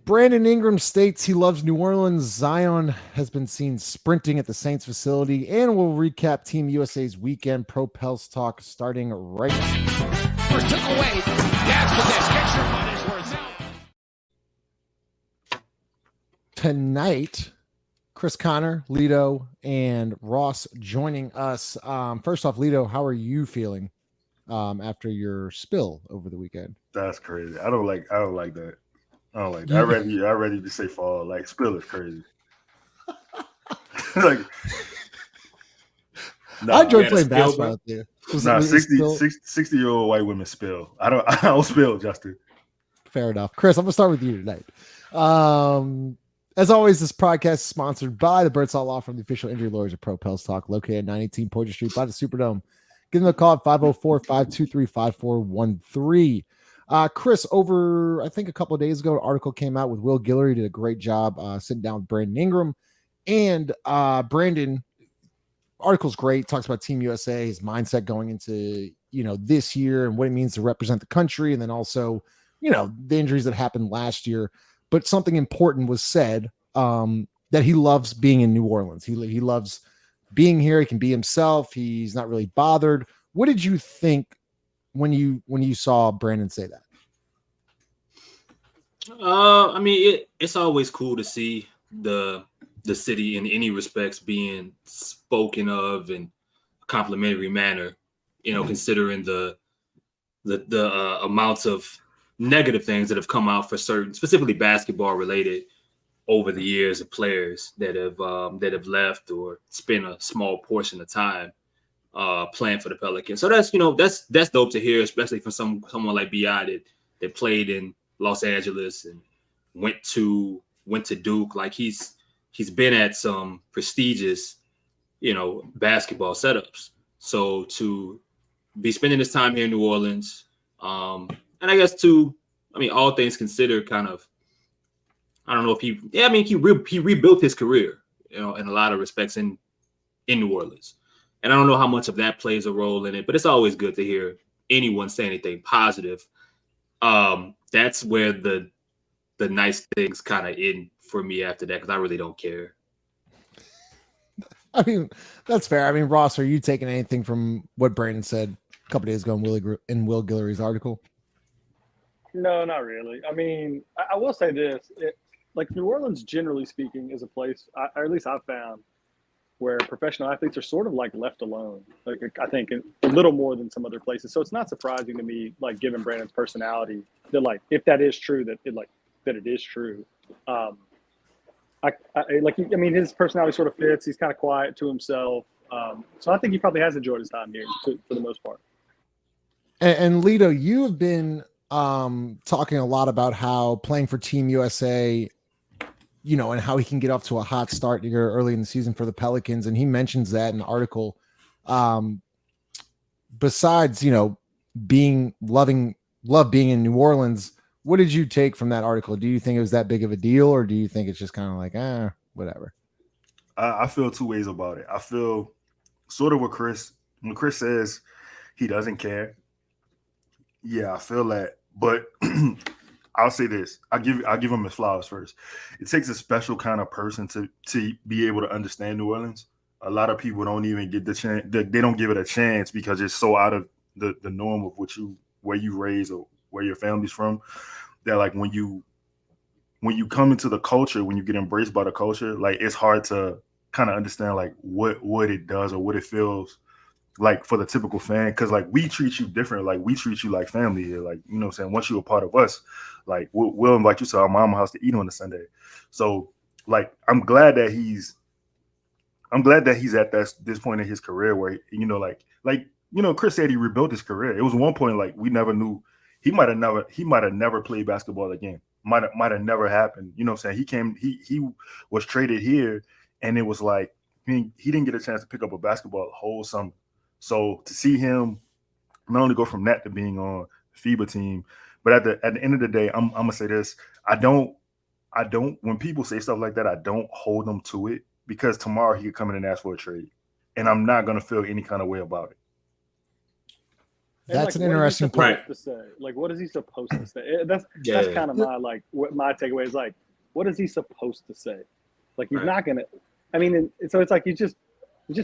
Brandon Ingram states he loves New Orleans. Zion has been seen sprinting at the Saints facility, and we'll recap Team USA's weekend Pro Pels Talk starting right now. First took away. That's for this. Get your money's worth out. Tonight, Chris Connor, Lito, and Ross joining us. First off, Lito, how are you feeling after your spill over the weekend? That's crazy. I don't like that. I don't like that. I'd rather you say fall. Like spill is crazy. Like I enjoy playing basketball with you. 60-year-old white women spill. I don't spill, Justin. Fair enough. Chris, I'm gonna start with you tonight. As always, this podcast is sponsored by the Birdsall Law Firm, the official injury lawyers of Pro Pels Talk, located at 918 Poydras Street by the Superdome. Give them a call at 504-523-5413. Chris, over, I think a couple of days ago, an article came out with Will Guillory, did a great job sitting down with Brandon Ingram. And Brandon, article's great, talks about Team USA, his mindset going into, this year and what it means to represent the country. And then also, the injuries that happened last year. But something important was said that he loves being in New Orleans. He loves being here. He can be himself. He's not really bothered. What did you think when you saw Brandon say that? It's always cool to see the city in any respects being spoken of in a complimentary manner, considering the amounts of negative things that have come out for certain, specifically basketball related, over the years of players that have left or spent a small portion of time playing for the Pelicans. So that's dope to hear, especially from someone like Bi that played in Los Angeles and went to Duke. Like he's been at some prestigious, basketball setups. So to be spending this time here in New Orleans, and I guess all things considered, kind of, I don't know if he rebuilt his career, in a lot of respects in New Orleans. And I don't know how much of that plays a role in it, but it's always good to hear anyone say anything positive. That's where the nice things kind of end for me after that, because I really don't care. That's fair. Ross, are you taking anything from what Brandon said a couple days ago in Will Guillory's article? No, not really. I will say this. New Orleans, generally speaking, is a place, or at least I've found, where professional athletes are sort of left alone. I think a little more than some other places. So it's not surprising to me, given Brandon's personality, that if that is true, that it is true. His personality sort of fits. He's kind of quiet to himself. So I think he probably has enjoyed his time here for the most part. And Lito, you have been talking a lot about how playing for Team USA, and how he can get off to a hot start here early in the season for the Pelicans. And he mentions that in the article. Besides, love being in New Orleans, what did you take from that article? Do you think it was that big of a deal, or do you think it's just kind of whatever? I feel two ways about it. I feel sort of when Chris says he doesn't care. Yeah, I feel that. But I'll say this. I'll give him his flowers first. It takes a special kind of person to be able to understand New Orleans. A lot of people don't even get the chance. They don't give it a chance because it's so out of the norm of where you raised or where your family's from. That when you come into the culture, when you get embraced by the culture, it's hard to kind of understand what it does or what it feels like for the typical fan, because we treat you different. We treat you like family here. Once you're a part of us, we'll invite you to our mama's house to eat on a Sunday. So I'm glad that he's at this point in his career where Chris said he rebuilt his career. It was one point we never knew he might have never played basketball again. Might have never happened. He was traded here, and it was he didn't get a chance to pick up a basketball the whole summer. So to see him not only go from that to being on the FIBA team, but at the end of the day, I'm gonna say this: I don't. When people say stuff like that, I don't hold them to it, because tomorrow he could come in and ask for a trade, and I'm not gonna feel any kind of way about it. That's an what is he interesting supposed point. to say? Like, what is he supposed to say? That's Yeah. kind of what my takeaway is. Like, what is he supposed to say? Like, he's Right. not gonna. I mean, so it's like he's just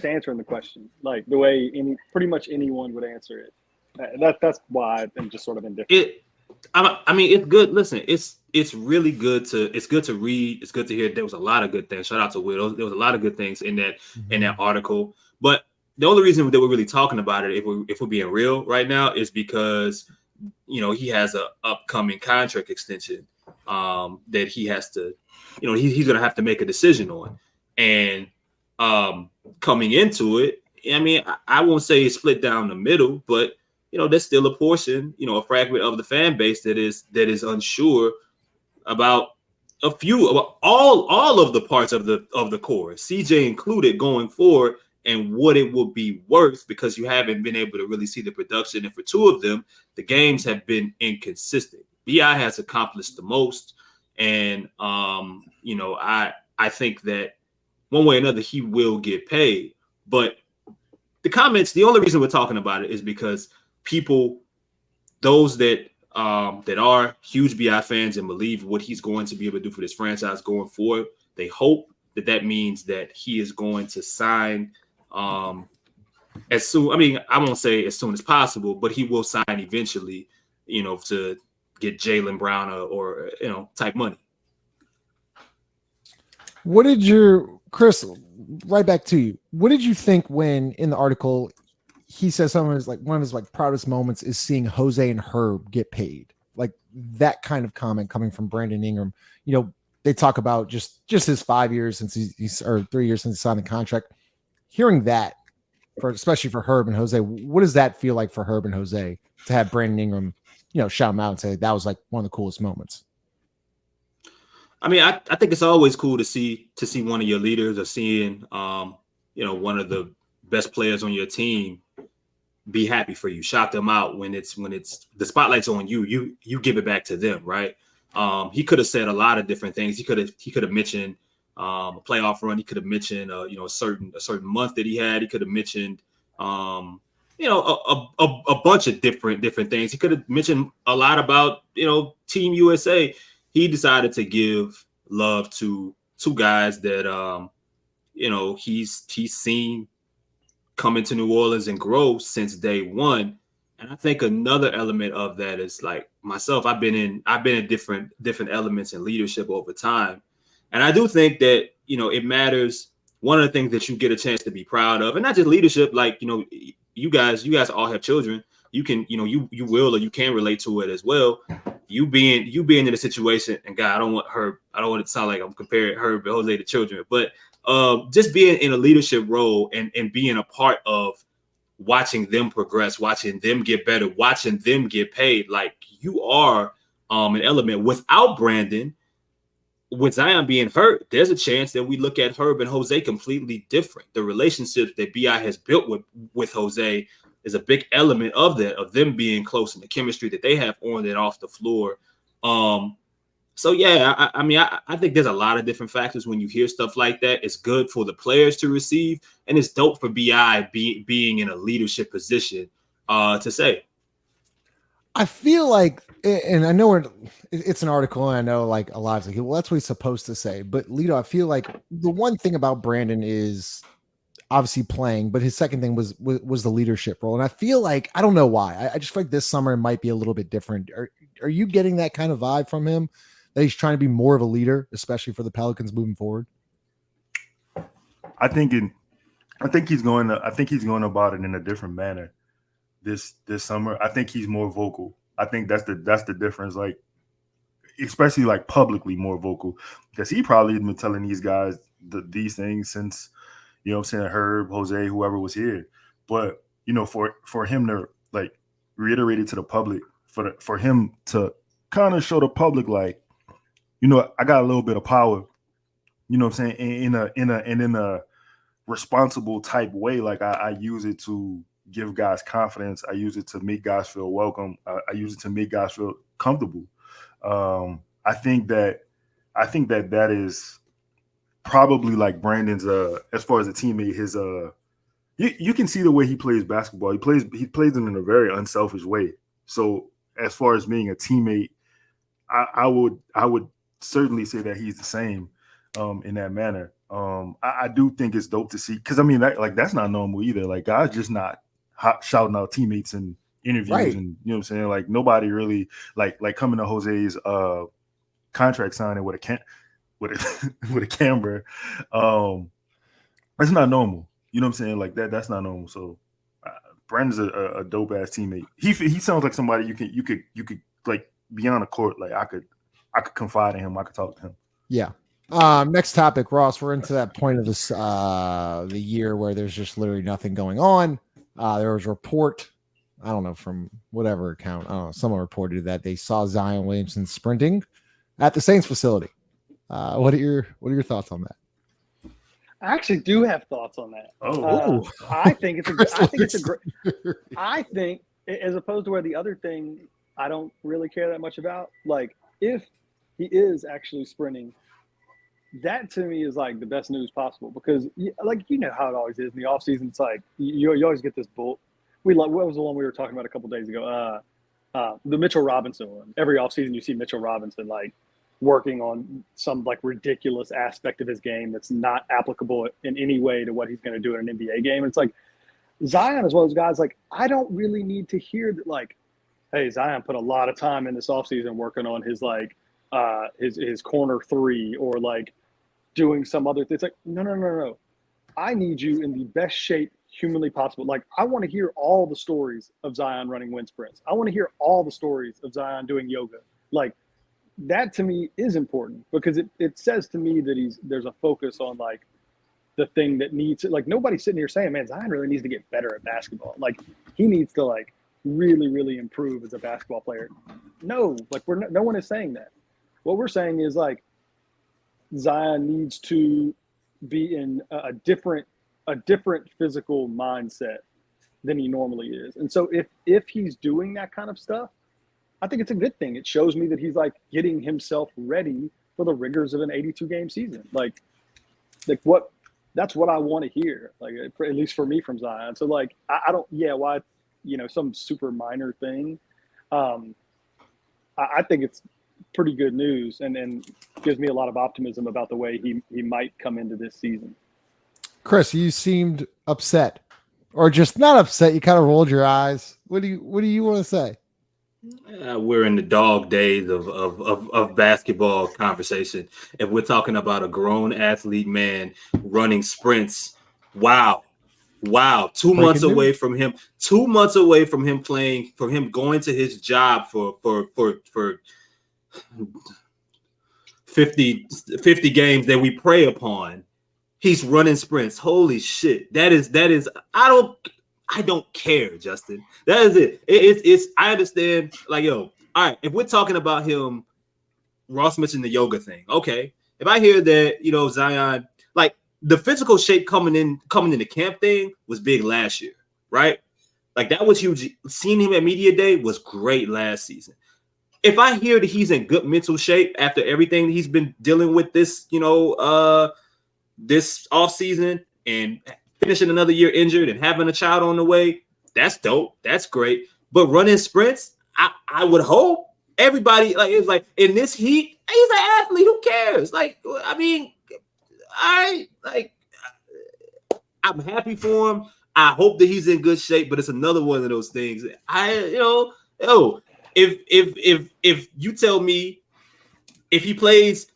answering the question like the way pretty much anyone would answer it. That's why I'm just sort of indifferent. I mean, it's good. Listen, it's really good to read. It's good to hear. There was a lot of good things. Shout out to Will. There was a lot of good things in that article. But the only reason that we're really talking about it, if we're being real right now, is because he has a upcoming contract extension that he has to, he's going to have to make a decision on. And coming into it, I mean, I won't say it's split down the middle, but there's still a portion, a fragment of the fan base that is unsure about all of the parts of the core, CJ included, going forward, and what it will be worth, because you haven't been able to really see the production. And for two of them, the games have been inconsistent. BI has accomplished the most, and I think that one way or another he will get paid. But the only reason we're talking about it is because people, those that are huge BI fans and believe what he's going to be able to do for this franchise going forward, they hope that means that he is going to sign as soon. I mean, I won't say as soon as possible, but he will sign eventually, to get Jaylen Brown or type money. What did Chris, right back to you, what did you think when in the article he says one of his proudest moments is seeing Jose and Herb get paid? Like that kind of comment coming from Brandon Ingram. They talk about just his 5 years since he's or 3 years since he signed the contract. Hearing that, especially for Herb and Jose, what does that feel like for Herb and Jose to have Brandon Ingram, shout him out and say that was like one of the coolest moments? I mean, I think it's always cool to see one of your leaders, or seeing one of the best players on your team be happy for you, shout them out when it's the spotlight's on you. You give it back to them, right? He could have said a lot of different things. He could have mentioned a playoff run. He could have mentioned a certain month that he had. He could have mentioned a bunch of different things. He could have mentioned a lot about Team USA. He decided to give love to two guys that he's seen come into New Orleans and grow since day one. And I think another element of that is, like myself, I've been in different elements in leadership over time. And I do think that, it matters. One of the things that you get a chance to be proud of, and not just leadership, like, you guys all have children. You can, you will, or you can relate to it as well. You being in a situation, and God, I don't want it to sound like I'm comparing Herb and Jose to children, but just being in a leadership role and being a part of watching them progress, watching them get better, watching them get paid. Like, you are an element. Without Brandon, with Zion being hurt, there's a chance that we look at Herb and Jose completely different. The relationships that BI has built with Jose is a big element of that, of them being close, and the chemistry that they have on and off the floor. So yeah, I mean, I think there's a lot of different factors when you hear stuff like that. It's good for the players to receive, and it's dope for BI being in a leadership position to say. I feel like, and I know it's an article, and I know like a lot of like, well, that's what he's supposed to say. But Lito, I feel like the one thing about Brandon is obviously playing, but his second thing was the leadership role. And I feel like, I don't know why, I just feel like this summer it might be a little bit different. Are you getting that kind of vibe from him, that he's trying to be more of a leader, especially for the Pelicans moving forward? I think he's going about it in a different manner this summer. I think he's more vocal. I think that's the difference. Like, especially like publicly more vocal, because he probably has been telling these guys these things since, Herb, Jose, whoever was here. But for him to like reiterate it to the public, for him to kind of show the public, like, I got a little bit of power, in a responsible type way. Like, I use it to give guys confidence. I use it to make guys feel welcome. I use it to make guys feel comfortable. I think that is probably like Brandon's, as far as a teammate, his you can see the way he plays basketball. He plays it in a very unselfish way. So as far as being a teammate, I would certainly say that he's the same in that manner. I do think it's dope to see, because I mean that's not normal either. Like, guys just not shouting out teammates in interviews, Right. and you know what I'm saying. Like, nobody really like coming to Jose's contract signing with a camera. That's not normal. You know what I'm saying? Like that's not normal. So Brandon's a dope ass teammate. He sounds like somebody you could like be on the court. Like I could confide in him. I could talk to him. Yeah. Next topic, Ross. We're into that point of this the year where there's just literally nothing going on. There was a report, I don't know, from whatever account. I don't know. Someone reported that they saw Zion Williamson sprinting at the Saints facility. What are your thoughts on that? I actually do have thoughts on that. Oh, I think it's a great. I think, as opposed to where the other thing I don't really care that much about, like if he is actually sprinting, that to me is like the best news possible, because like you know how it always is in the offseason. It's like you always get this bull. What was the one we were talking about a couple days ago? The Mitchell Robinson one. Every offseason you see Mitchell Robinson like working on some like ridiculous aspect of his game that's not applicable in any way to what he's going to do in an NBA game. And it's like Zion is one of those guys, like, I don't really need to hear that, like, hey, Zion put a lot of time in this offseason working on his like his corner three, or like doing some other thing. It's like, no. I need you in the best shape humanly possible. Like, I want to hear all the stories of Zion running wind sprints. I want to hear all the stories of Zion doing yoga. Like, that to me is important, because it says to me that there's a focus on like the thing that needs, like, nobody's sitting here saying, man, Zion really needs to get better at basketball. Like, he needs to like really, really improve as a basketball player. No, like no one is saying that. What we're saying is like Zion needs to be in a different physical mindset than he normally is. And so if he's doing that kind of stuff, I think it's a good thing. It shows me that he's like getting himself ready for the rigors of an 82-game season. Like that's what I want to hear. Like, at least for me, from Zion. So like, I don't, why, some super minor thing. I think it's pretty good news, and gives me a lot of optimism about the way he might come into this season. Chris, you seemed upset, or just not upset. You kind of rolled your eyes. What do you want to say? We're in the dog days of basketball conversation. If we're talking about a grown athlete man running sprints, wow. 2 months away from him. 2 months away from him playing, from him going to his job for 50 games that we prey upon. He's running sprints. Holy shit. That is I don't care, Justin. That is it. It's I understand. Like, yo, all right, if we're talking about him, Ross mentioned the yoga thing. Okay. If I hear that, Zion, like, the physical shape coming into camp thing was big last year, right? Like, that was huge. Seeing him at media day was great last season. If I hear that he's in good mental shape after everything he's been dealing with this offseason, and finishing another year injured and having a child on the way, that's dope. That's great. But running sprints, I would hope everybody, like, it's like, in this heat, he's an athlete. Who cares? Like, I mean, I'm happy for him. I hope that he's in good shape, but it's another one of those things. If you tell me if he plays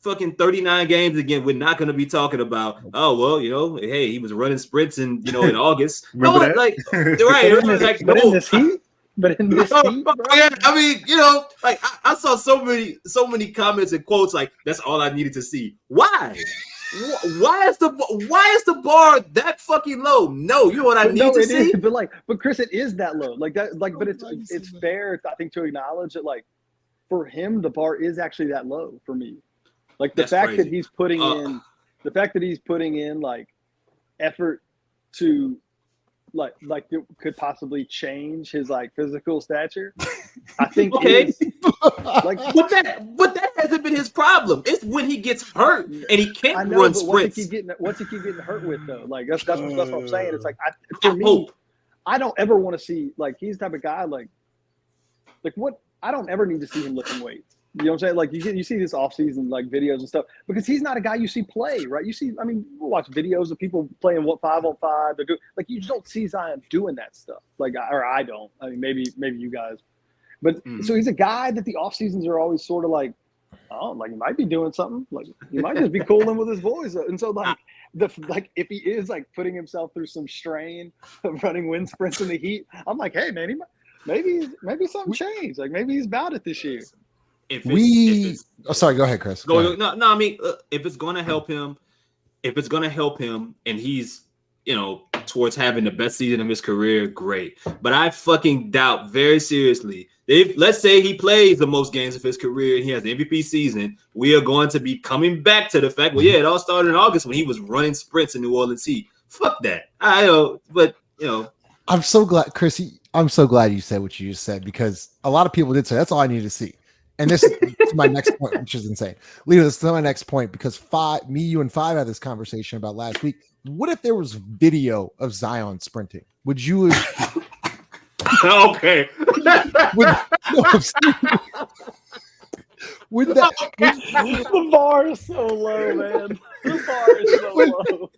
fucking 39 games again, we're not going to be talking about, oh, well, hey, he was running sprints in August. Remember that? Like, right. In this heat? But in this heat, bro? Yeah, I mean, like, I saw so many comments and quotes like, that's all I needed to see. Why? Why is the bar that fucking low? No, you know what I need to see? Is, but Chris, it is that low. Like that, like, but it's fair, I think, to acknowledge that, like, for him, the bar is actually that low for me. Like, the fact that he's putting in like effort to like it could possibly change his like physical stature, I think. Okay. Like, but dog, that hasn't been his problem. It's when he gets hurt and he can't I know, run but sprints. what's he keep getting hurt with though? Like that's what I'm saying. It's like for me, hope. I don't ever want to see like he's the type of guy like what I don't ever need to see him lifting weights. You know what I'm saying? Like you see this offseason like videos and stuff because he's not a guy you see play, right? You see, I mean, we'll watch videos of people playing 5-on-5. They're doing like you just don't see Zion doing that stuff. Like, or I don't. I mean, maybe you guys, but so he's a guy that the off seasons are always sort of like, oh, like he might be doing something. Like he might just be cooling with his boys. And so like if he is like putting himself through some strain of running wind sprints in the heat, I'm like, hey man, maybe something changed. Like maybe he's about it this year. Sorry, go ahead, Chris. Go ahead. No. I mean, if it's going to help him, and he's, towards having the best season of his career, great. But I fucking doubt very seriously if let's say he plays the most games of his career and he has the MVP season, we are going to be coming back to the fact, well, yeah, it all started in August when he was running sprints in New Orleans Heat. Fuck that. I know, but I'm so glad, Chris. I'm so glad you said what you just said because a lot of people did say that's all I needed to see. And this is my next point, which is insane. Leo, this is my next point because you and Five had this conversation about last week. What if there was video of Zion sprinting? Would you? Okay. Would that? The bar is so low, man. The bar is so low.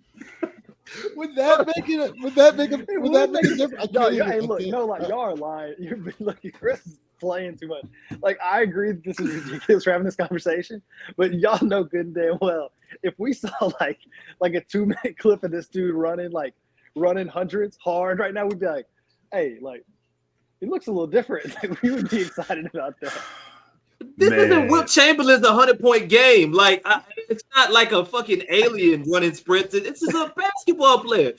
Would that make it? Would that make a difference? Y'all are lying. Chris is playing too much. Like, I agree that this is ridiculous for having this conversation, but y'all know good and damn well if we saw like a 2-minute clip of this dude running hundreds hard right now, we'd be like, hey, like he looks a little different. We would be excited about that. This isn't Wilt Chamberlain's 100-point game. Like, it's not like a fucking alien running sprints. It's just a basketball player.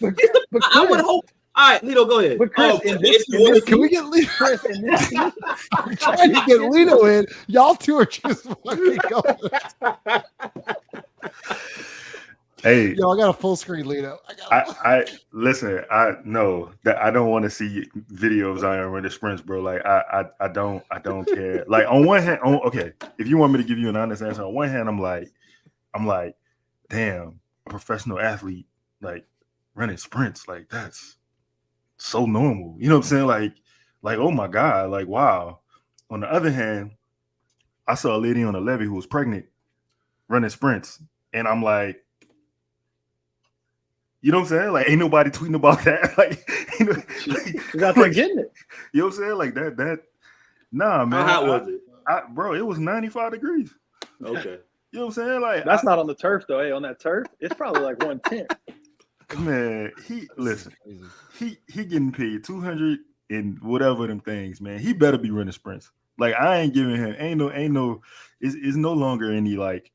I would hope. All right, Lito, go ahead. But Chris, can we get Lito? Chris, I'm trying to get Lito in. Y'all two are just fucking going. Hey, yo, I got a full screen Lito. I listen. I know that I don't want to see video of Zion running sprints, bro. Like I don't care. Like on one hand, okay, if you want me to give you an honest answer, on one hand, I'm like, damn, a professional athlete like running sprints, like that's so normal. You know what I'm saying? Like oh my god, like wow. On the other hand, I saw a lady on a levee who was pregnant running sprints, and I'm like, you know what I'm saying? Like, ain't nobody tweeting about that. Like, you got to getting it. You know what I'm saying? Like that. Nah, man. How hot was it? Bro, it was 95 degrees. Okay. You know what I'm saying? Like, that's not on the turf though. Hey, on that turf, it's probably like 110. Man, he getting paid 200 and whatever them things, man. He better be running sprints. Like, I ain't giving him ain't no. It's no longer any like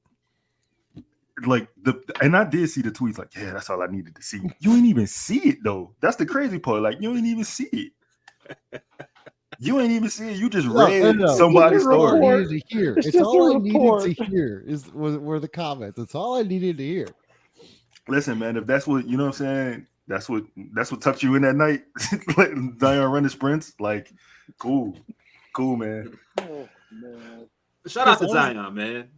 and I did see the tweets like, yeah, that's all I needed to see. You ain't even see it though. That's the crazy part. Like, you ain't even see it. You ain't even see it. You just read somebody's story. All I needed to hear. It's all I needed to hear were the comments. That's all I needed to hear. Listen, man, if that's what you know what I'm saying, that's what tucked you in that night. Zion running sprints, like, cool, man. Oh, man. Shout out to Zion, man.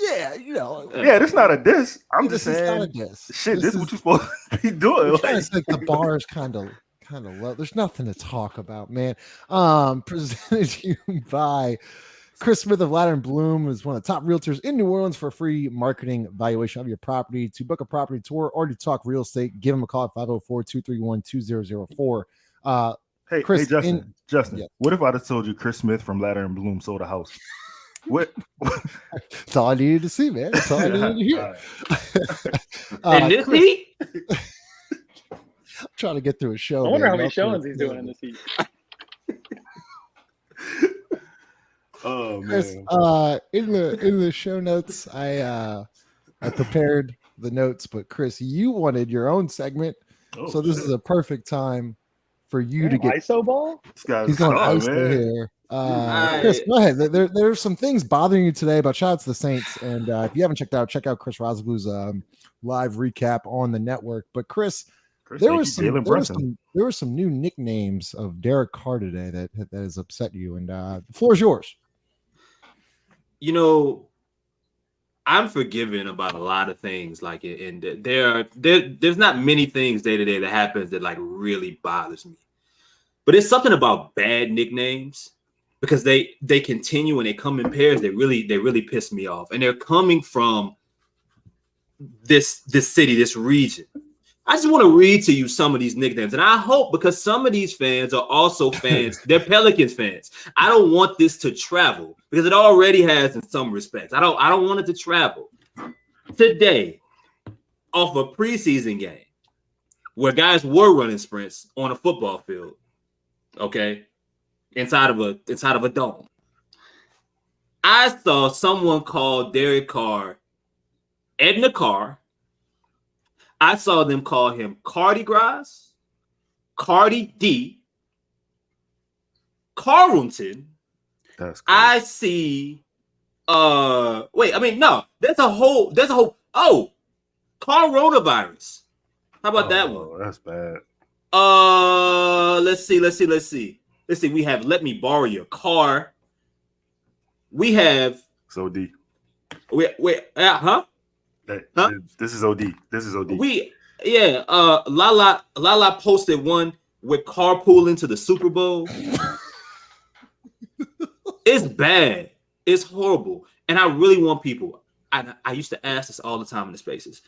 Yeah, Yeah, that's not a diss. I'm just saying, shit, this is what you're supposed to be doing. Like the bar is kind of low. There's nothing to talk about, man. Presented to you by Chris Smith of Latter Blum, is one of the top realtors in New Orleans for a free marketing valuation of your property. To book a property tour or to talk real estate, give him a call at 504-231-2004. Hey, Chris, Justin, yeah. What if I just told you Chris Smith from Latter and Blum sold a house? What? That's all I needed to see, man. That's all I needed to hear. And this heat? I'm trying to get through a show. I wonder how many showings he's doing in this heat. Oh Chris, man! In the show notes, I prepared the notes, but Chris, you wanted your own segment, so this is a perfect time for you to get ISO ball. He's going ISO here. Chris, go ahead. There's some things bothering you today about shout out to the Saints, and if you haven't checked out, check out Chris Rosaglu's live recap on the network. But Chris, there were some new nicknames of Derek Carr today that has upset you, and the floor is yours. You know, I'm forgiving about a lot of things, like it, and there's not many things day to day that happens that like really bothers me. But it's something about bad nicknames because they continue and they come in pairs. They really piss me off, and they're coming from this city, this region. I just want to read to you some of these nicknames, and I hope because some of these fans are also fans, they're Pelicans fans. I don't want this to travel because it already has in some respects. I don't want it to travel. Today, off a preseason game where guys were running sprints on a football field, okay, inside of a dome, I saw someone call Derek Carr Edna Carr. I saw them call him Cardi Gras, Cardi D, Carlton. That's crazy. I see. There's a whole. Coronavirus. How about that one? That's bad. Let's see. We have Let Me Borrow Your Car. We have. So D. This is OD. This is OD. Lala posted one with carpooling to the Super Bowl. It's bad. It's horrible. And I really want people. I used to ask this all the time in the spaces.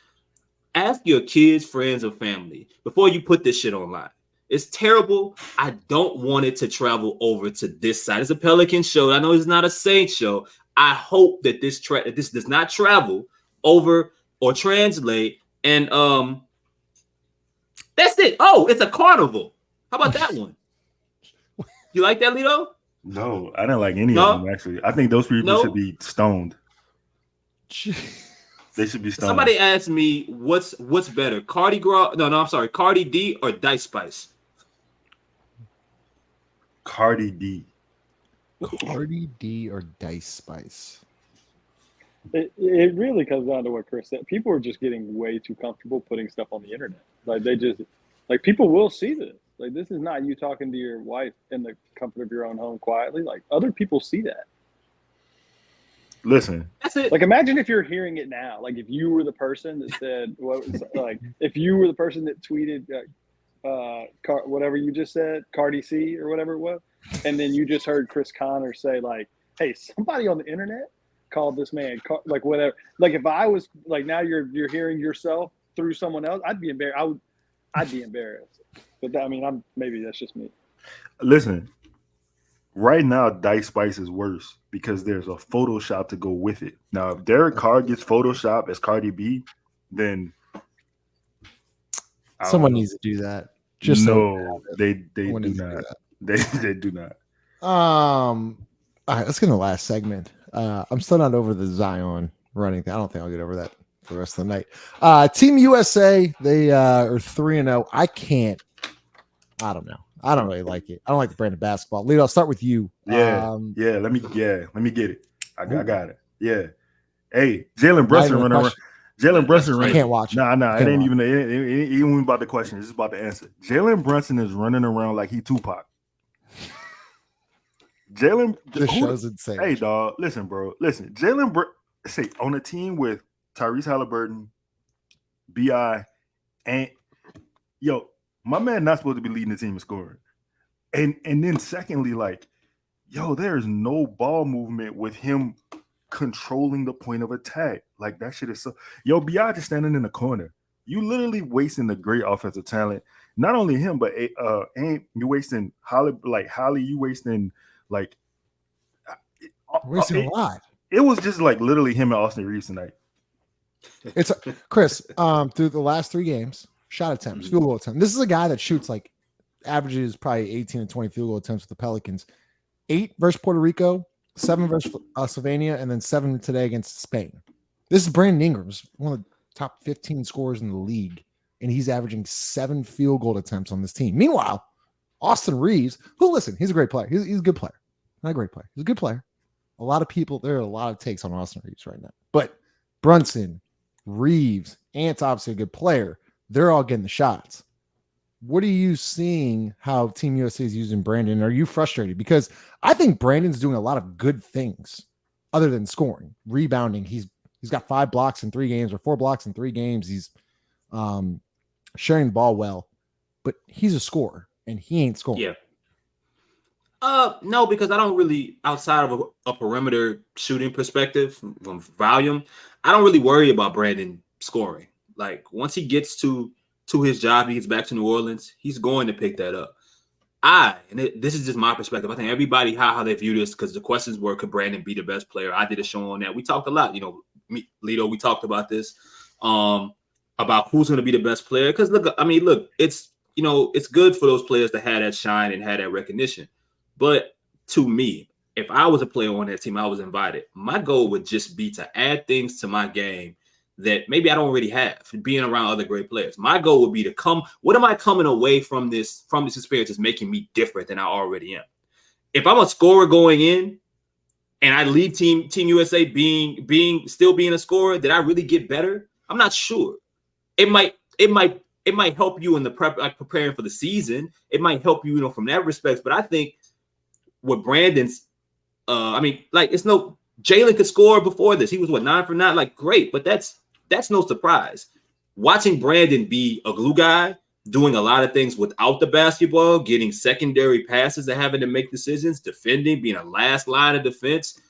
Ask your kids, friends, or family before you put this shit online. It's terrible. I don't want it to travel over to this side. It's a Pelican show. I know it's not a Saints show. I hope that this does not travel over or translate, and that's it. Oh, it's a carnival. How about that one? You like that, Lito? No, I didn't like any of them, actually. I think those people should be stoned. They should be stoned. Somebody asked me what's better, Cardi D or Dice Spice? Cardi D. Cardi D or Dice Spice? It really comes down to what Chris said. People are just getting way too comfortable putting stuff on the internet. Like people will see this. Like, this is not you talking to your wife in the comfort of your own home quietly. Like, other people see that. Listen, that's it. Like, imagine if you're hearing it now. Like, if you were the person that said if you were the person that tweeted whatever you just said, Cardi C or whatever it was, and then you just heard Chris Connor say, like, hey, somebody on the internet called this man, like, whatever. Like, if I was, like, now you're hearing yourself through someone else, I'd be embarrassed. I'd be embarrassed. But maybe that's just me. Listen, right now, Dice Spice is worse because there's a Photoshop to go with it. Now, if Derek Carr gets Photoshop as Cardi B, then someone needs to do that. They do not. They do not. All right, let's get in the last segment. I'm still not over the Zion running thing. I don't think I'll get over that for the rest of the night. Team USA, they are 3-0. I don't know. I don't really like it. I don't like the brand of basketball. Lito, I'll start with you. Let me get it. I got it. Yeah. Hey, Jalen Brunson running around. Jalen Brunson running. I can't watch it. Nah. It ain't even about the question. It's just about the answer. Jalen Brunson is running around like he Tupac. This show's insane. Hey, dog. Listen, bro. Listen. Say on a team with Tyrese Halliburton, B.I., and my man not supposed to be leading the team in scoring. And then secondly, like, there is no ball movement with him controlling the point of attack. Like, that shit is so. B.I. just standing in the corner. You literally wasting the great offensive talent. Not only him, but you wasting Holly. You wasting like. Wasting a lot. It was just like literally him and Austin Reeves tonight. It's Chris. Through the last 3 games, shot attempts, field goal attempts. This is a guy that shoots like averages probably 18 and 20 field goal attempts with the Pelicans. 8 versus Puerto Rico, 7 versus Slovenia, and then 7 today against Spain. This is Brandon Ingram, one of the top 15 scorers in the league, and he's averaging 7 field goal attempts on this team. Meanwhile, Austin Reeves, he's a great player. He's a good player. Not a great player. He's a good player. There are a lot of takes on Austin Reeves right now. But Brunson, Reeves, Ant's obviously a good player. They're all getting the shots. What are you seeing how Team USA is using Brandon? Are you frustrated? Because I think Brandon's doing a lot of good things other than scoring. Rebounding, he's He's got 5 blocks in 3 games or 4 blocks in 3 games. He's sharing the ball well, but he's a scorer and he ain't scoring. Yeah. No, because I don't really, outside of a perimeter shooting perspective from volume, I don't really worry about Brandon scoring. Like once he gets to his job, he gets back to New Orleans, he's going to pick that up. This is just my perspective. I think everybody how they view this, because the questions were, could Brandon be the best player? I did a show on that. We talked a lot, Lito, we talked about this, about who's going to be the best player. Because look, it's it's good for those players to have that shine and have that recognition. But to me, if I was a player on that team, I was invited. My goal would just be to add things to my game that maybe I don't already have, being around other great players. My goal would be to what am I coming away from this experience is making me different than I already am? If I'm a scorer going in and I leave Team USA still being a scorer, did I really get better? I'm not sure. It might help you in the prep, like preparing for the season. It might help you, from that respect. But I think with Brandon's, it's no, Jalen could score before this. He was 9 for 9, like great, but that's no surprise. Watching Brandon be a glue guy, doing a lot of things without the basketball, getting secondary passes and having to make decisions, defending, being a last line of defense,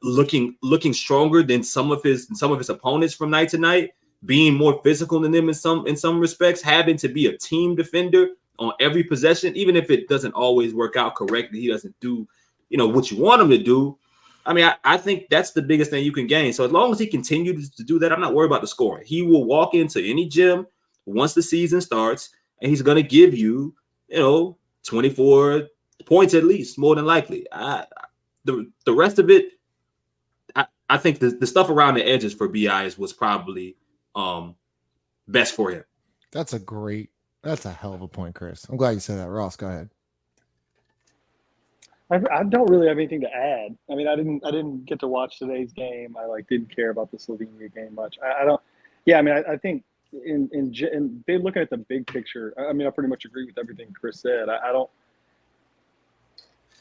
looking stronger than some of his opponents from night to night, being more physical than them in some respects, having to be a team defender on every possession, even if it doesn't always work out correctly, he doesn't do, what you want him to do. I think that's the biggest thing you can gain. So as long as he continues to do that, I'm not worried about the scoring. He will walk into any gym once the season starts, and he's going to give you, 24 points at least, more than likely. The rest of it, I think the stuff around the edges for BI was probably best for him. That's a hell of a point, Chris. I'm glad you said that. Ross, go ahead. I don't really have anything to add. I didn't get to watch today's game. I didn't care about the Slovenia game much. I don't. Yeah, I think in looking at the big picture, I pretty much agree with everything Chris said.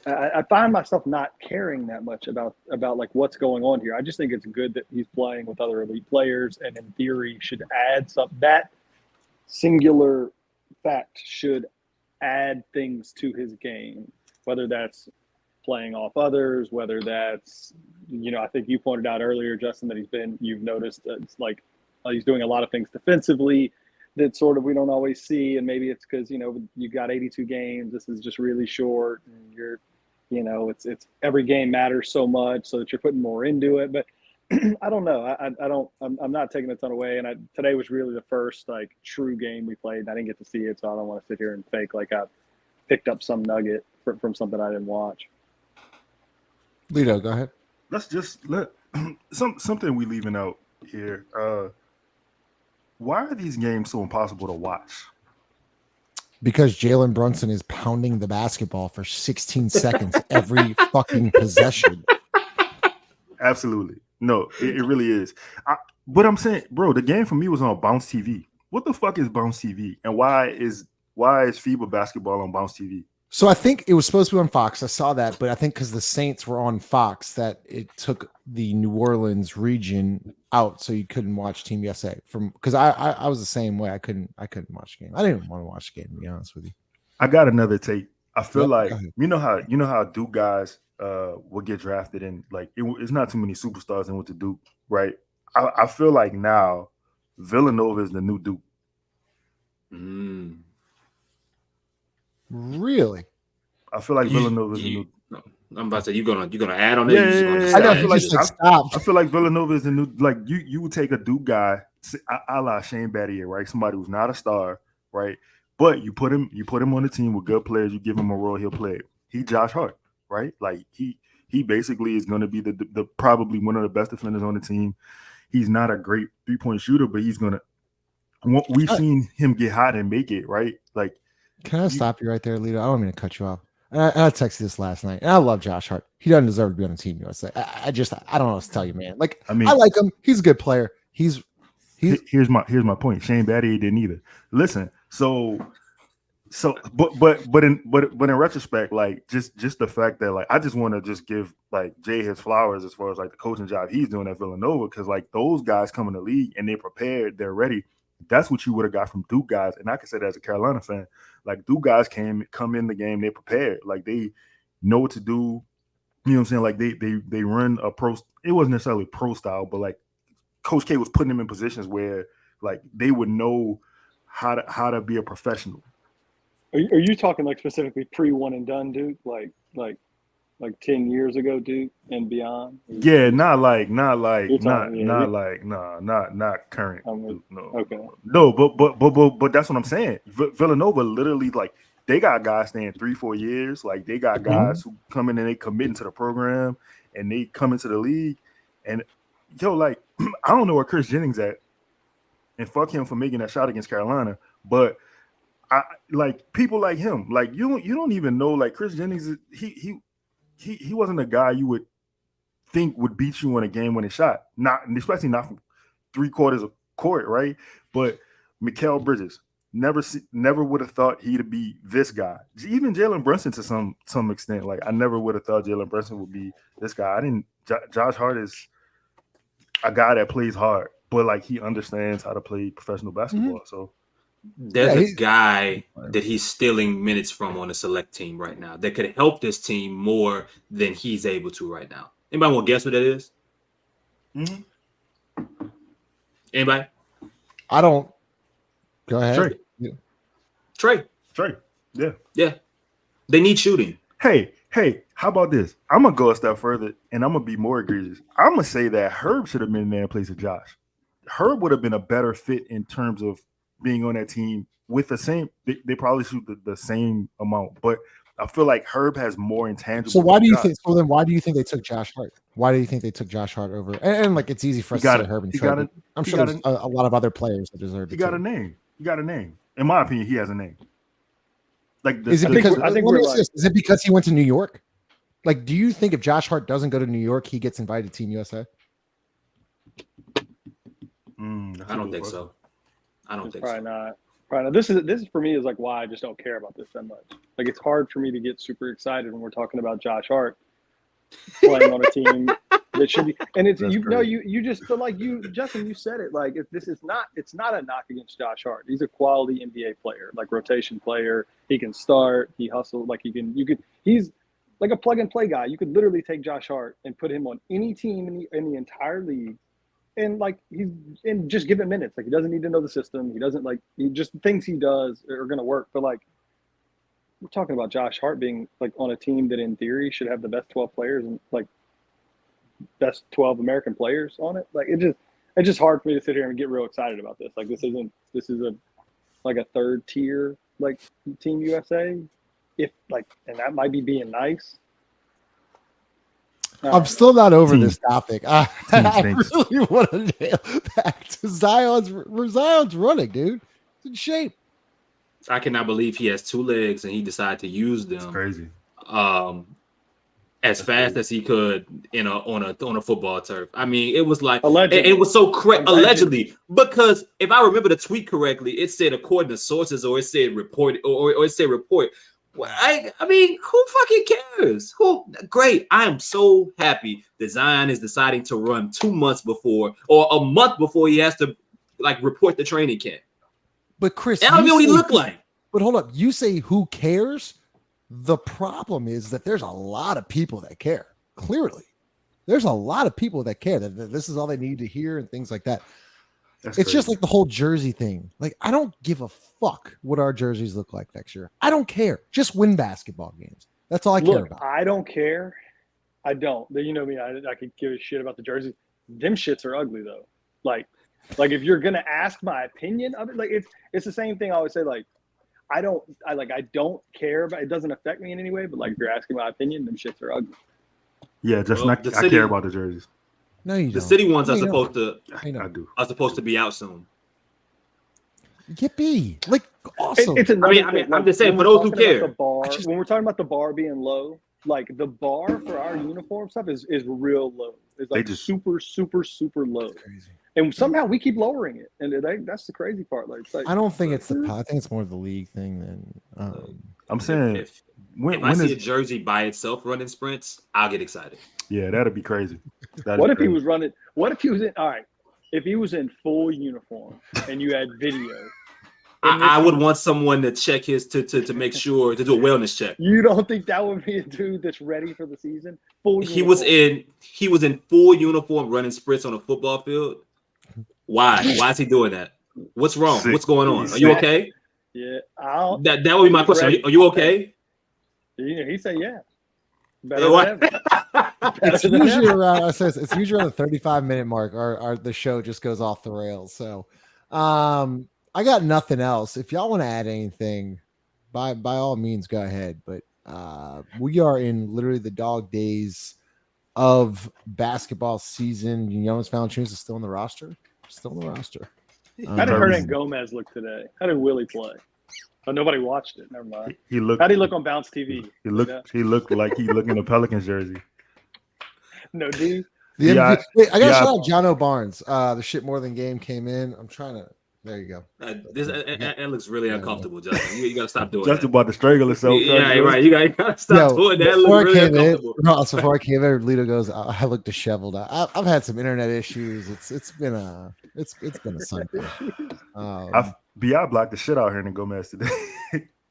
I find myself not caring that much about what's going on here. I just think it's good that he's playing with other elite players, and in theory should add something. That singular fact should add things to his game, whether that's playing off others, whether that's, I think you pointed out earlier, Justin, that you've noticed it's he's doing a lot of things defensively that sort of we don't always see. And maybe it's because, you got 82 games. This is just really short, and you're, it's every game matters so much so that you're putting more into it. But I don't know. I'm not taking a ton away. And today was really the first true game we played. I didn't get to see it, so I don't want to sit here and fake like I picked up some nugget from something I didn't watch. Lito, go ahead. Let's just let something we leaving out here. Why are these games so impossible to watch? Because Jalen Brunson is pounding the basketball for 16 seconds every fucking possession. Absolutely. No, it really is. But I'm saying, bro, the game for me was on Bounce TV. What the fuck is Bounce TV? And why is FIBA basketball on Bounce TV? So I think it was supposed to be on Fox. I saw that, but I think because the Saints were on Fox, that it took the New Orleans region out, so you couldn't watch Team USA. Because I was the same way. I couldn't watch the game. I didn't even want to watch the game, to be honest with you. I got another take. I feel like you know how Duke guys will get drafted and it's not too many superstars in with the Duke, right? I feel like now Villanova is the new Duke. Really? I feel like Villanova is the new. I'm about to say you're gonna add on it. I feel like Villanova is the new. You would take a Duke guy, a la Shane Battier, right? Somebody who's not a star, right? But you put him on the team with good players. You give him a role, he'll play. He Josh Hart, right? He basically is going to be the probably one of the best defenders on the team. He's not a great 3-point shooter, but he's gonna. We've seen him get hot and make it, right? Can I stop you right there, Lito? I don't mean to cut you off. I texted this last night, and I love Josh Hart. He doesn't deserve to be on the Team USA. I don't know what to tell you, man. I like him. He's a good player. Here's my point. Shane Battier didn't either. Listen, so So, but in retrospect, like just the fact that like I just want to just give like Jay his flowers as far as like the coaching job he's doing at Villanova, because like those guys come in the league and they're prepared, they're ready. That's what you would have got from Duke guys, and I can say that as a Carolina fan. Like Duke guys come in the game, they prepared, like they know what to do. You know what I'm saying? Like they run a pro. It wasn't necessarily pro style, but like Coach K was putting them in positions where like they would know how to be a professional. Are you talking like specifically pre one and done, Duke? Like 10 years ago, Duke and beyond? Yeah, not current. No, okay. No, but that's what I'm saying. Villanova literally like they got guys staying 3-4 years. Like they got guys who come in and they commit into the program and they come into the league. And like I don't know where Chris Jennings at, and fuck him for making that shot against Carolina, but I like people like him. Like you don't even know. Like Chris Jennings, he wasn't a guy you would think would beat you in a game-winning shot. Not especially not from 3/4 of court, right? But Mikal Bridges never would have thought he'd be this guy. Even Jalen Brunson to some extent. Like I never would have thought Jalen Brunson would be this guy. Josh Hart is a guy that plays hard, but like he understands how to play professional basketball. So. There's a guy that he's stealing minutes from on a select team right now that could help this team more than he's able to right now. Anybody want to guess who that is? Mm-hmm. Anybody? I don't. Go ahead. Trey. Yeah. They need shooting. Hey, how about this? I'm going to go a step further, and I'm going to be more egregious. I'm going to say that Herb should have been there in place of Josh. Herb would have been a better fit in terms of being on that team with the same, they probably shoot the same amount, but I feel like Herb has more intangible. So why do you think? So then, why do you think they took Josh Hart? Why do you think they took Josh Hart over? And like, it's easy for us to say Herb and Trey. I'm sure there's a lot of other players that deserve. He got a name. He got a name. In my opinion, he has a name. Like, is it because he went to New York? Like, do you think if Josh Hart doesn't go to New York, he gets invited to Team USA? I don't think so. I don't think probably not. Probably not. This is for me is like why I just don't care about this that much. Like it's hard for me to get super excited when we're talking about Josh Hart playing on a team that should be. And it's you just feel like Justin, you said it. Like if this is not, it's not a knock against Josh Hart. He's a quality NBA player, like rotation player. He can start. He hustled. Like he's like a plug and play guy. You could literally take Josh Hart and put him on any team in the entire league. And like just give him minutes. Like he doesn't need to know the system. He doesn't just things he does are going to work. But like we're talking about Josh Hart being like on a team that in theory should have the best 12 players and like best 12 American players on it. Like it's just hard for me to sit here and get real excited about this. Like this is a third tier like Team USA. If like, and that might be being nice. I'm still not over this topic. I really want to nail back to Zion's running, dude. It's in shape. I cannot believe he has 2 legs and he decided to use them. That's crazy. As fast as he could on a football turf. I mean, it was like allegedly. It was so correct allegedly, because if I remember the tweet correctly, it said according to sources, or it said report, or it said report. Well, I mean, who fucking cares? Great. I am so happy that Zion is deciding to run 2 months before or a month before he has to like report the training camp. But Chris, I don't know what he looked like. But hold up, you say who cares? The problem is that there's a lot of people that care. Clearly, there's a lot of people that care that this is all they need to hear and things like that. It's crazy. Just like the whole jersey thing. Like, I don't give a fuck what our jerseys look like next year. I don't care. Just win basketball games. That's all I care about. I don't care. I don't. You know me. I could give a shit about the jerseys. Them shits are ugly though. Like if you're gonna ask my opinion of it, like it's the same thing I always say. Like I don't care, but it doesn't affect me in any way. But like if you're asking my opinion, them shits are ugly. Yeah, I care about the jerseys. No, you don't. The city ones are supposed to. I do. Are supposed to be out soon. Yippee! Like awesome. It's another thing. I'm just saying for those who care. When we're talking about the bar being low, like the bar for our uniform stuff is real low. It's like super, super, super low. And somehow we keep lowering it, and that's the crazy part. Like, it's like I don't think it's I think it's more of the league thing than. I'm saying if when I see a is jersey by itself running sprints, I'll get excited. yeah, that'd be crazy. what if he was running? What if he was in? All right, if he was in full uniform and you had video. I would want someone to check his to make sure to do a wellness check. You don't think that would be a dude that's ready for the season? He was in full uniform running sprints on a football field. Why? Why is he doing that? What's wrong? Sick. What's going on? Are you okay? Yeah, that would be my question. Are you okay? He said, yeah. Better than ever. It's usually around. It's usually around the 35-minute mark. Or the show just goes off the rails. So, I got nothing else. If y'all want to add anything, by all means, go ahead. But we are in literally the dog days of basketball season. Jonas Valanciunas is still on the roster. Still on the roster. How did Hernan Gomez look today? How did Willie play? Oh, nobody watched it. Never mind. He looked. How did he look on Bounce TV? He looked like he looked in a Pelicans jersey. No D. Wait, I gotta shout out Jono Barnes. The shit more than game came in. I'm trying to. There you go. That looks really uncomfortable, Justin. You got to stop doing Justin that. about to strangle himself. Yeah, right. You got to stop doing that. It looks really uncomfortable. Before I came in, Lito goes, I look disheveled. I've had some internet issues. It's been a Sunday. B.I. blocked the shit out here in Gomez today.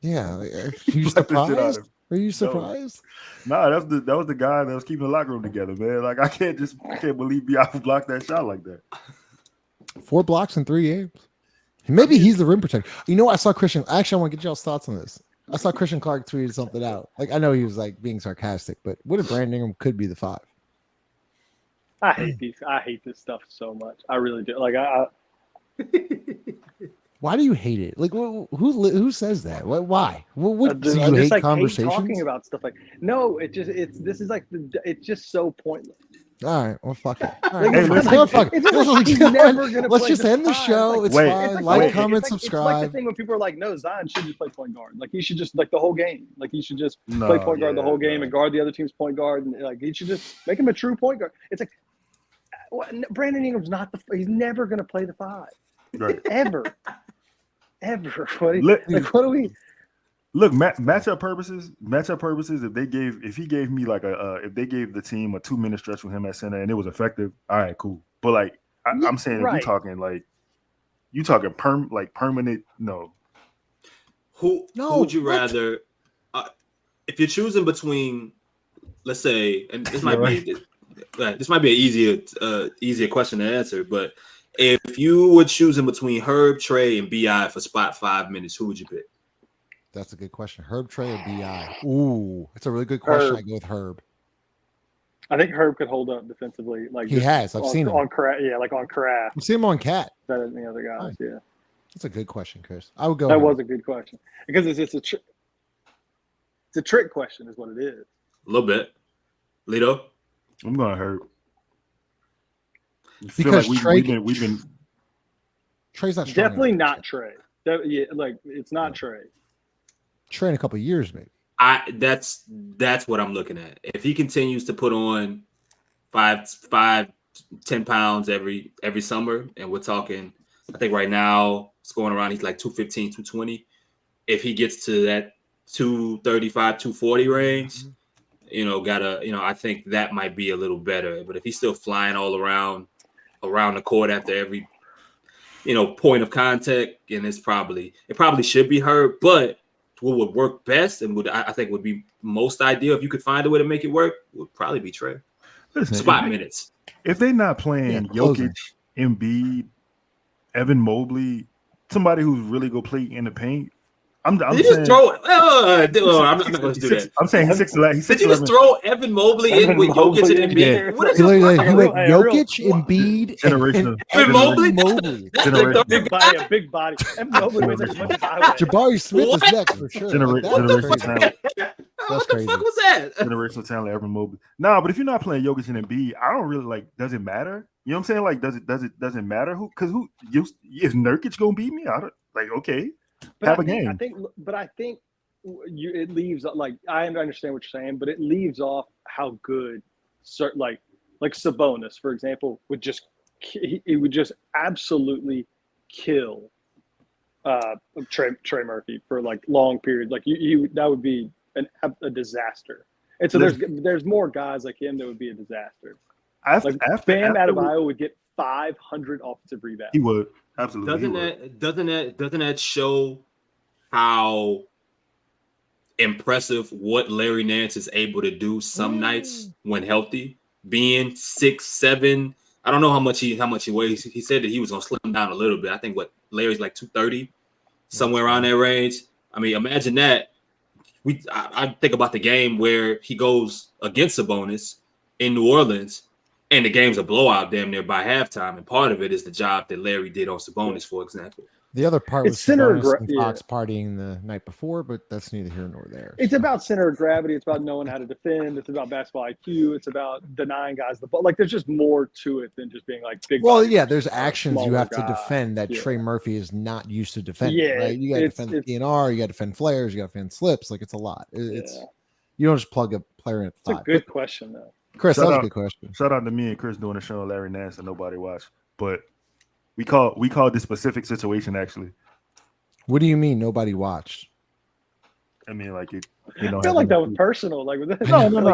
Yeah. Are you surprised? Are you surprised? Nah, that was the guy that was keeping the locker room together, man. Like I can't believe B.I. blocked that shot like that. 4 blocks in 3 games. Maybe he's the rim protector. You know what? I saw Christian. Actually, I want to get y'all's thoughts on this. I saw Christian Clark tweeted something out. Like, I know he was like being sarcastic, but what if Brandon Ingram could be the 5? I hate this stuff so much. I really do. Like, why do you hate it? Like, who says that? Why? What do you I just hate like conversations? hate talking about stuff like. No, it's just so pointless. All right, well, fuck it. All Like, right, let's just end the show. It's fine. Like, comment, subscribe. It's like the thing when people are like, "No, Zion should just play point guard. Like he should just the whole game. Like he should just play point guard the whole game and guard the other team's point guard. And like he should just make him a true point guard." It's like Brandon Ingram's not he's never going to play the 5, Right. ever. What do we? Look, matchup purposes. If he gave me like if they gave the team a 2-minute stretch with him at center and it was effective, all right, cool. But like I'm saying, if you talking permanent, no. Who would you rather? If you're choosing between, let's say, and this might be an easier question to answer, but if you were choosing between Herb, Trey, and Bi for spot 5 minutes, who would you pick? That's a good question. Herb, Trey, or Bi? Ooh, that's a really good question. Herb. I go with Herb. I think Herb could hold up defensively. Like he has. I've seen him on Craft. Yeah, like on Craft. I've seen him on Cat. Better than the other guys. Yeah, that's a good question, Chris. I would go. That was a good question because it's a trick question, is what it is. A little bit. Lito, I'm going Herb. Because like we've been. Trey's not definitely not Trey. It's not Trey. Trey in a couple of years, maybe. That's what I'm looking at. If he continues to put on 5-10 pounds every summer, and we're talking, I think right now it's going around, he's like 215, 220. If he gets to that 235, 240 range, I think that might be a little better. But if he's still flying all around the court after every, point of contact, and it probably should be Herb, but what would work best and I think would be most ideal if you could find a way to make it work would probably be Trey. Listen, spot minutes. If they're not playing Jokic, Embiid, Evan Mobley, somebody who's really gonna play in the paint, I'm saying, just throw it. I'm not going to do that. I'm saying he's 6'11". Did you just throw Evan Mobley in with Jokic and Embiid? Yeah. What is Jokic, Embiid, generational. Evan Mobley? Big body. Evan Mobley weighs as much as I weigh. Jabari Smith is next for sure. Generational talent. What the fuck was that? Generational talent, Evan Mobley. No, but if you're not playing Jokic and Embiid, I don't really does it matter? You know what I'm saying? Like, doesn't matter is Nurkic gonna beat me? Okay. But have a game. I think it leaves I understand what you're saying, but it leaves off how good certain like Sabonis, for example, would just he would just absolutely kill Trey Murphy for like long periods. Like that would be a disaster. And so there's more guys like him that would be a disaster. Bam Adebayo would get 500 offensive rebounds. He would absolutely. Doesn't that show how impressive what Larry Nance is able to do some nights when healthy, being 6'7". I don't know how much he weighs. He said that he was gonna slim down a little bit. I think Larry's like 230, somewhere around that range. I mean, imagine that. I think about the game where he goes against Sabonis in New Orleans, and the game's a blowout damn near by halftime. And part of it is the job that Larry did on Sabonis, for example. The other part was Sabonis and Fox partying the night before, but that's neither here nor there. It's about center of gravity. It's about knowing how to defend. It's about basketball IQ. It's about denying guys the ball. Like, there's just more to it than just being like big. Well, yeah, there's actions you have to defend that Trey Murphy is not used to defending. Yeah, right? You got to defend the PNR. You got to defend flares. You got to defend slips. Like, it's a lot. You don't just plug a player in at 5. It's a good question, though. Chris, that was a good question. Shout out to me and Chris doing a show on Larry Nance that nobody watched, but we called this specific situation actually. What do you mean nobody watched? I mean, like it. I feel like that was personal. Like, no,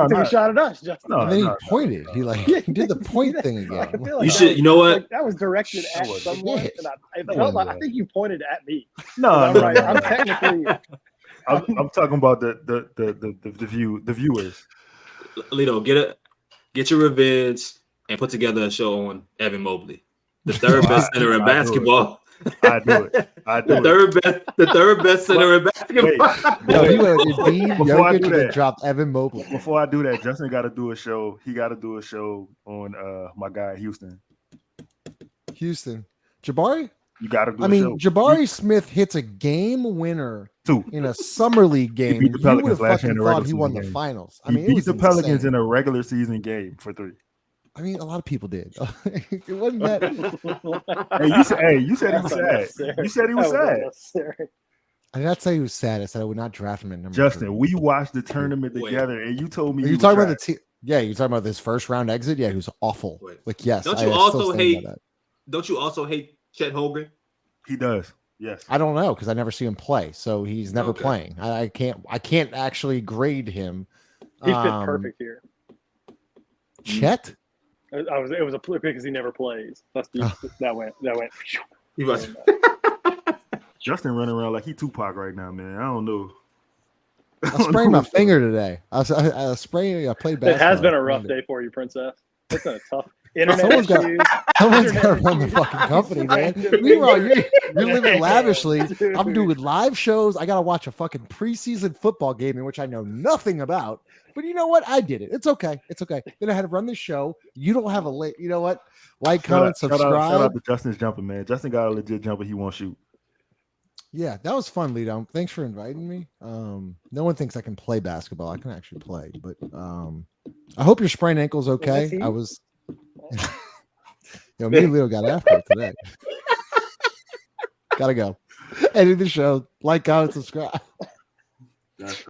took a shot at us. Justin. And then he pointed. He did the point thing again. You know what? Like, that was directed at someone. And I think you pointed at me. No, I'm technically. I'm talking about the viewers. Lito, get your revenge and put together a show on Evan Mobley, the third best center in basketball. I do it. The third best center in basketball. Before I do that, dropped Evan Mobley. Before I do that, Justin got to do a show. He got to do a show on my guy Houston. Jabari. You got to do. Jabari Smith hits a game winner in a summer league game. You would have fucking thought he won the finals. He beat the Pelicans in a regular season game for 3. I mean, a lot of people did. It wasn't that. You said he was sad. You said he was sad. I did not say he was sad. I said I would not draft him in number Justin, 3. we watched the tournament together, and you told me you talking about the team. Yeah, you're talking about this first round exit. Yeah, he was awful. Like, yes. Don't you also hate Chet Holmgren? He does. Yes. I don't know because I never see him play, so he's never playing. I can't actually grade him. He fit perfect here. Chet. It was a play because he never plays. That went. He was. Justin running around like he Tupac right now, man. I don't know. I sprained my finger today. I played basketball. It has been a rough day for you, Princess. It's been a tough internet. Someone's got to run the fucking company, man. Meanwhile, you're living lavishly. Dude. I'm doing live shows. I got to watch a fucking preseason football game in which I know nothing about. But you know what? I did it. It's okay. Then I had to run the show. You don't have a late. You know what? Like, comment, subscribe. Shout out to Justin's jumper, man. Justin got a legit jumper. He won't shoot. Yeah, that was fun, Lito. Thanks for inviting me. No one thinks I can play basketball. I can actually play, but I hope your sprained ankle's okay. I was. Me and Lito got after it today. Gotta go. Edit the show. Like, comment, subscribe.